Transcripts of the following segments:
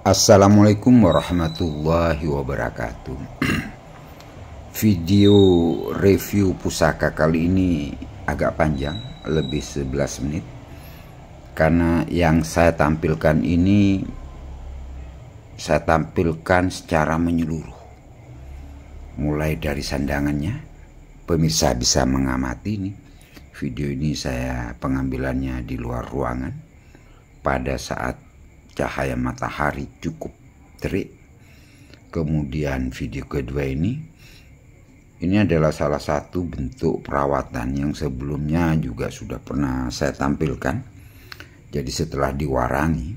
Assalamualaikum warahmatullahi wabarakatuh. Video review pusaka kali ini agak panjang, lebih 11 menit. Karena yang saya tampilkan ini saya tampilkan secara menyeluruh. Mulai dari sandangannya, pemirsa bisa mengamati nih. Video ini saya pengambilannya di luar ruangan pada saat cahaya matahari cukup terik. Kemudian video kedua ini adalah salah satu bentuk perawatan yang sebelumnya juga sudah pernah saya tampilkan. Jadi setelah diwarangi,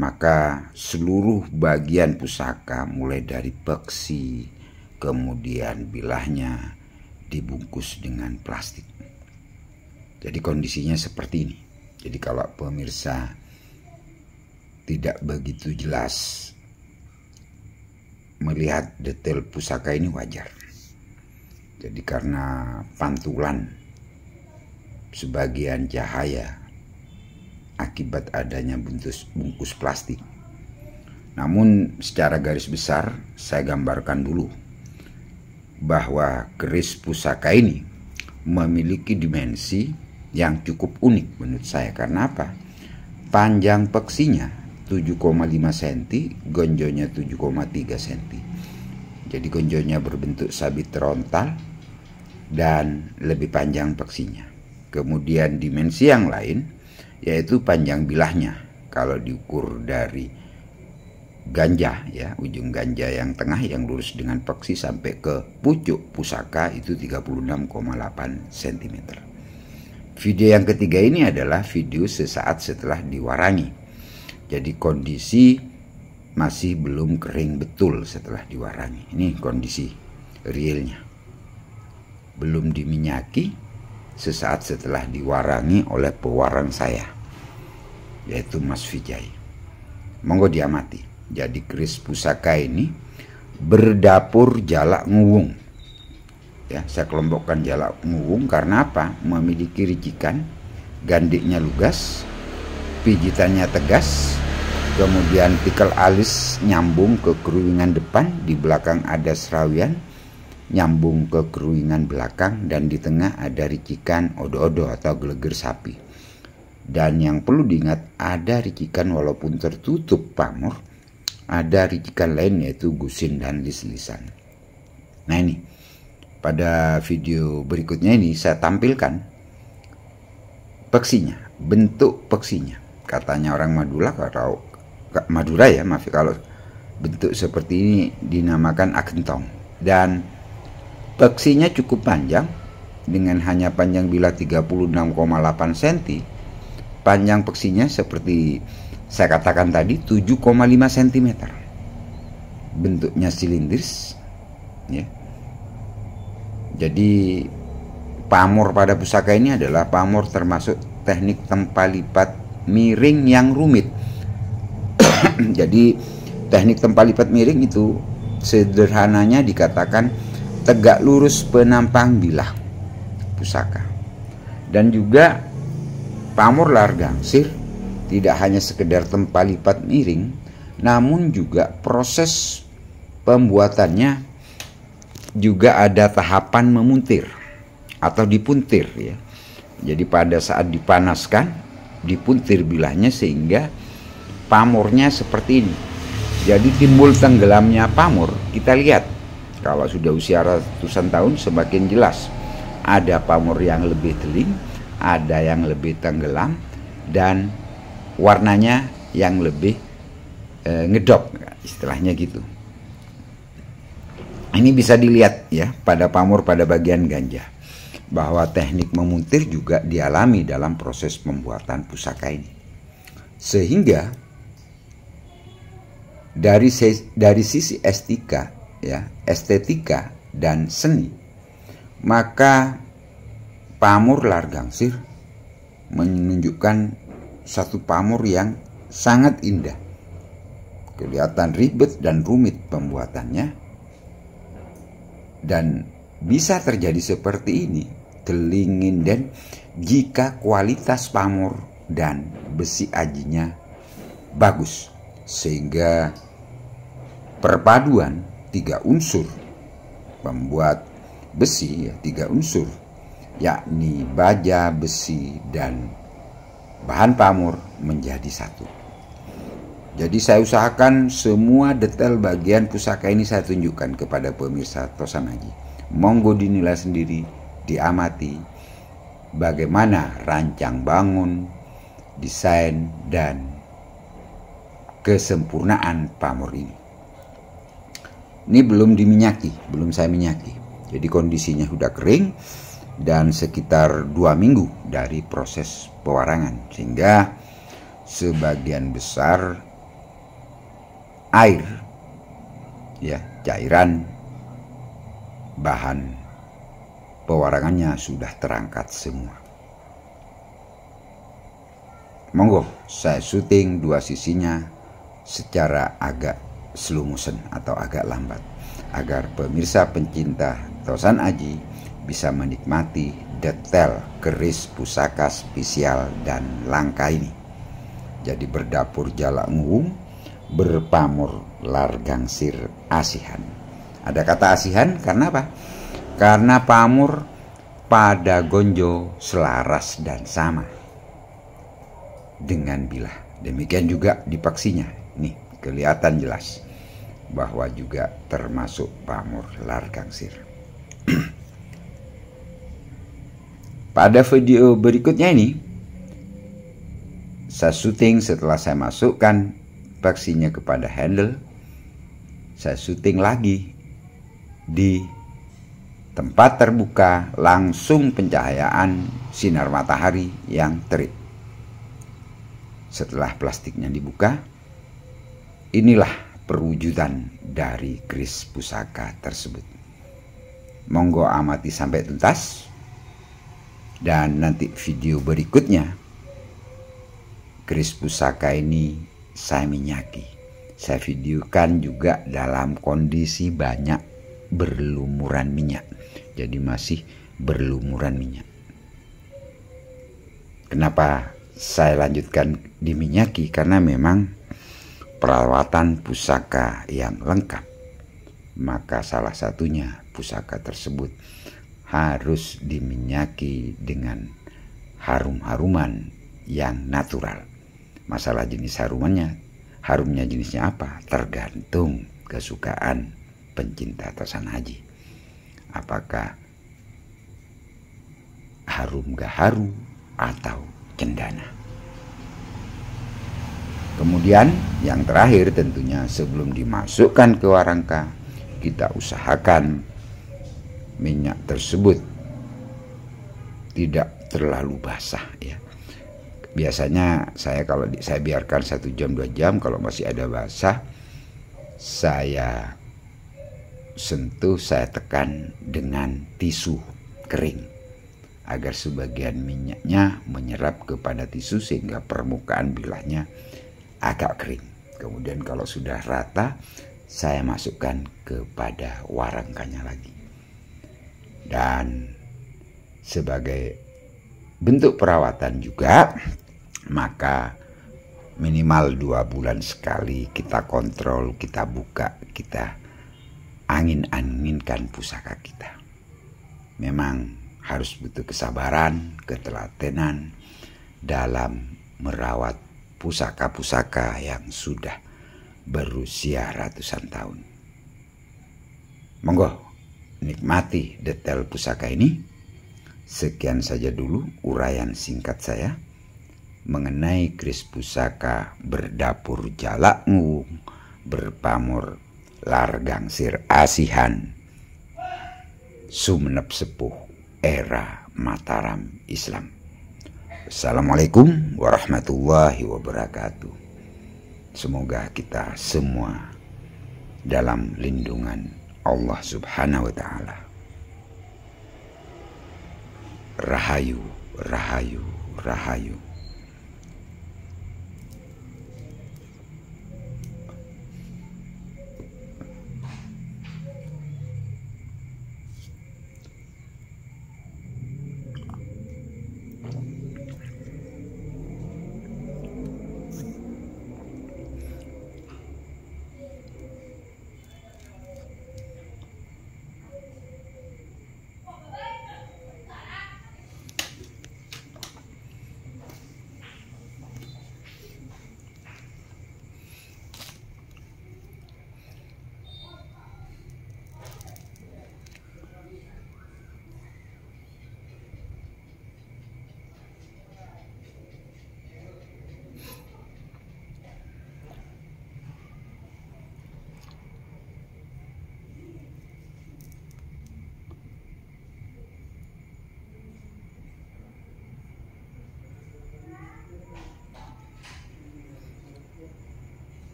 maka seluruh bagian pusaka mulai dari peksi kemudian bilahnya dibungkus dengan plastik. Jadi kondisinya seperti ini. Jadi kalau pemirsa tidak begitu jelas melihat detail pusaka ini wajar. Jadi karena pantulan sebagian cahaya akibat adanya bungkus plastik. Namun secara garis besar saya gambarkan dulu bahwa keris pusaka ini memiliki dimensi yang cukup unik menurut saya. Karena apa? Panjang peksinya 7,5 cm, gonjonya 7,3 cm. Jadi gonjonya berbentuk sabit rontal dan lebih panjang peksinya. Kemudian dimensi yang lain yaitu panjang bilahnya. Kalau diukur dari ganja ya, ujung ganja yang tengah yang lurus dengan peksi sampai ke pucuk pusaka itu 36,8 cm. Video yang ketiga ini adalah video sesaat setelah diwarangi. Jadi kondisi masih belum kering betul setelah diwarangi. Ini kondisi realnya. Belum diminyaki sesaat setelah diwarangi oleh pewarang saya, yaitu Mas Vijay. Monggo diamati. Jadi keris pusaka ini berdapur jalak nguwung. Ya, saya kelompokkan jalak nguwung karena apa? Memiliki ricikan, gandiknya lugas, pijitannya tegas, kemudian tikal alis nyambung ke keruingan depan, di belakang ada serawian nyambung ke keruingan belakang, dan di tengah ada ricikan odo-odo atau geleger sapi. Dan yang perlu diingat, ada ricikan walaupun tertutup pamor, ada ricikan lain yaitu gusin dan lis-lisan. Nah ini pada video berikutnya ini saya tampilkan peksinya, bentuk peksinya. Katanya orang Madura ya, maaf kalau bentuk seperti ini dinamakan akentong. Dan peksinya cukup panjang dengan hanya panjang bilah 36,8 cm. Panjang peksinya seperti saya katakan tadi 7,5 cm. Bentuknya silindris ya. Jadi pamor pada pusaka ini adalah pamor termasuk teknik tempa lipat miring yang rumit. Jadi teknik tempa lipat miring itu sederhananya dikatakan tegak lurus penampang bilah pusaka. Dan juga pamor lar gangsir tidak hanya sekedar tempa lipat miring, namun juga proses pembuatannya juga ada tahapan memuntir atau dipuntir ya. Jadi pada saat dipanaskan, dipuntir bilahnya sehingga pamornya seperti ini. Jadi timbul tenggelamnya pamor. Kita lihat kalau sudah usia ratusan tahun semakin jelas. Ada pamor yang lebih teling, ada yang lebih tenggelam, dan warnanya yang lebih ngedop, istilahnya gitu. Ini bisa dilihat ya pada pamor pada bagian ganja, bahwa teknik memuntir juga dialami dalam proses pembuatan pusaka ini. Sehingga dari sisi estetika dan seni, maka pamor lar gangsir menunjukkan satu pamor yang sangat indah. Kelihatan ribet dan rumit pembuatannya, dan bisa terjadi seperti ini telingin dan jika kualitas pamor dan besi ajinya bagus. sehingga perpaduan 3 unsur membuat besi, 3 unsur, yakni baja, besi, dan bahan pamor menjadi satu. Jadi saya usahakan semua detail bagian pusaka ini saya tunjukkan kepada pemirsa Tosan Aji. Monggo dinilai sendiri, diamati bagaimana rancang bangun, desain, dan kesempurnaan pamor ini. Ini belum diminyaki, belum saya minyaki. Jadi kondisinya sudah kering dan sekitar 2 minggu dari proses pewarangan, sehingga sebagian besar air, cairan bahan pewarangannya sudah terangkat semua. Monggo saya syuting 2 sisinya secara agak slow motion atau agak lambat, agar pemirsa pencinta Tosan Aji bisa menikmati detail keris pusaka spesial dan langka ini. Jadi berdapur Jalak Nguwung, berpamor Largangsir Asihan. Ada kata asihan karena apa? Karena pamor pada gonjo selaras dan sama dengan bilah. Demikian juga di paksinya. Nih kelihatan jelas bahwa juga termasuk pamor Largangsir. Pada video berikutnya ini saya syuting setelah saya masukkan paksinya kepada handle. Saya syuting lagi di tempat terbuka, langsung pencahayaan sinar matahari yang terik. Setelah plastiknya dibuka, inilah perwujudan dari keris pusaka tersebut. Monggo amati sampai tuntas, dan nanti video berikutnya keris pusaka ini saya minyaki. Saya videokan juga dalam kondisi banyak berlumuran minyak. Jadi masih berlumuran minyak. Kenapa saya lanjutkan diminyaki? Karena memang perawatan pusaka yang lengkap. Maka salah satunya pusaka tersebut harus diminyaki dengan harum-haruman yang natural. Masalah jenis harumnya jenisnya apa? Tergantung kesukaan pencinta Tosan Aji. Apakah harum gaharu atau cendana? Kemudian yang terakhir tentunya sebelum dimasukkan ke warangka, kita usahakan minyak tersebut tidak terlalu basah ya. Biasanya saya biarkan 1 jam 2 jam, kalau masih ada basah saya sentuh, saya tekan dengan tisu kering agar sebagian minyaknya menyerap kepada tisu sehingga permukaan bilahnya agak kering. Kemudian kalau sudah rata, saya masukkan kepada warangkanya lagi. Dan sebagai bentuk perawatan juga, maka minimal 2 bulan sekali kita kontrol, kita buka, kita angin-anginkan pusaka kita. Memang harus butuh kesabaran, ketelatenan dalam merawat pusaka-pusaka yang sudah berusia ratusan tahun. Monggo nikmati detail pusaka ini. Sekian saja dulu uraian singkat saya mengenai keris pusaka berdapur Jalak Nguwung, berpamor Largangsir Asihan, Sumenep Sepuh era Mataram Islam. Assalamualaikum warahmatullahi wabarakatuh. Semoga kita semua dalam lindungan Allah Subhanahu wa Ta'ala. Rahayu, rahayu, rahayu.